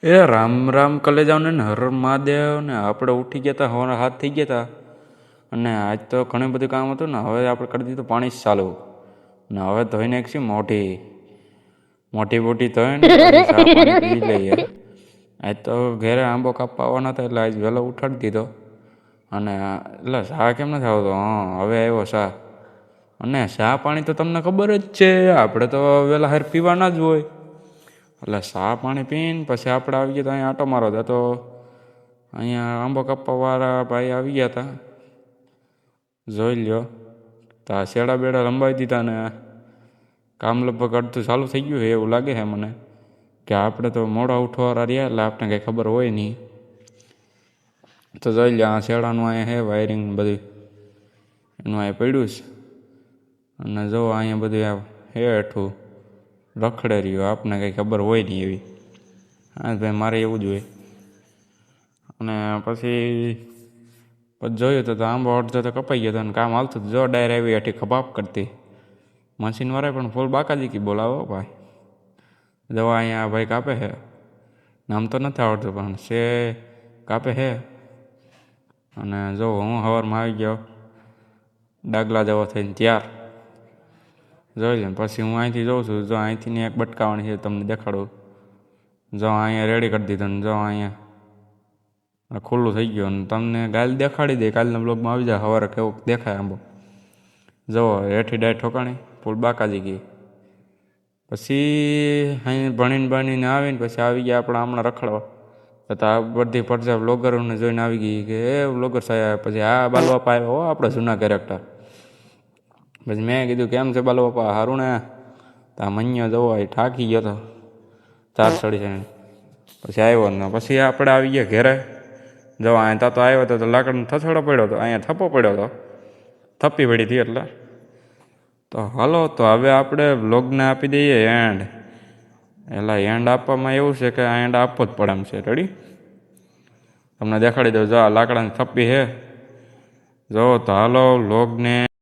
એ રામ રામ કલેજાઓને ને હર મહાદેવ ને આપણે ઉઠી ગયા હતા હવાના હાથ થઈ ગયા હતા અને આજ તો ઘણું બધું કામ હતું ને હવે આપણે કરી દીધું પાણી ચાલુ ને હવે ધોઈ નાખીશું મોટી મોટી મોટી ધોઈને પછી ચા પાણી પી લઈએ. આજ તો ઘેરે આંબો કાપવા આવવાના હતા એટલે આજ વહેલો ઉઠાડી દીધો અને એટલે ચા કેમ નથી આવતો? હવે આવ્યો ચા. અને ચા પાણી તો તમને ખબર જ છે આપણે તો વહેલા હાર પીવાના જ હોય એટલે ચા પાણી પીને પછી આપણે આવી ગયા તો અહીંયા આટો મારો હતા તો અહીંયા આંબો કાપવાવાળા ભાઈ આવી ગયા હતા. જોઈ લ્યો તો આ શેડા બેડા લંબાવી દીધા ને કામ લગભગ અડધું ચાલુ થઈ ગયું છે એવું લાગે છે મને, કે આપણે તો મોડા ઉઠવાવાળા રહ્યા એટલે આપણે કંઈ ખબર હોય નહીં. તો જોઈ લ્યો આ શેડાનું અહીંયા છે વાયરિંગ બધું એનું અહીંયા પડ્યું છે અને જો અહીંયા બધું આ હે હેઠું રખડે રહ્યું, આપને કંઈ ખબર હોય નહીં એવી. હા ભાઈ મારે એવું જ હોય. અને પછી જોયું તો આંબો અડધો તો કપાઈ ગયો હતો અને કામ હાલતું જો ડાયર આવી હેઠી ખપાપ કરતી મશીનવાળાએ પણ ફૂલ બાકાજી કી બોલાવો ભાઈ. દવા અહીંયા ભાઈ કાપે છે, નામ તો નથી આવડતું પણ છે કાપે છે. અને જો હું સવારમાં આવી ગયો ડાગલા જેવો થઈને તૈયાર. જોઈ લે પછી હું અહીંથી જોઉં છું, જો અહીંથી ને એક બટકાવાની છે તમને દેખાડું. જો અહીંયા રેડી કરી દીધું ને જો અહીંયા ખુલ્લું થઈ ગયું અને તમને ગાલ દેખાડી દે. કાલના બ્લોગમાં આવી જાય સવારે કેવું દેખાય આંબો. જુઓ હેઠી ડાય ઠોકાણી ફૂલ બાકાજી ગઈ. પછી અહીં ભણીને આવીને પછી આવી ગયા આપણે હમણાં રખડવા તો આ બધી પડજા બ્લોગરોને જોઈને આવી ગઈ કે એ બ્લોગર સાહેબ. પછી આ બાલવાપા આવ્યો હો આપણે જૂના કેરેક્ટર. પછી મેં કીધું કેમ છે બાલવાપા? સારું ને? તો આ મન્યો જવો એ ઠાકી ગયો હતો ચાર ચડી છે. પછી આવ્યો ને પછી આપણે આવી ગયા ઘેરે. જો અહીંયા તો આવ્યો હતો તો લાકડનો થથડો પડ્યો હતો, અહીંયા થપ્પો પડ્યો હતો, થપ્પી પડી હતી એટલે. તો હાલો તો હવે આપણે વ્લોગને આપી દઈએ એન્ડ. એટલે એન્ડ આપવામાં એવું છે કે આ એન્ડ આપવો જ પડે એમ છે. રેડી? તમને દેખાડી દઉં. જો આ લાકડાની થપ્પી છે જો. તો હાલો વ્લોગને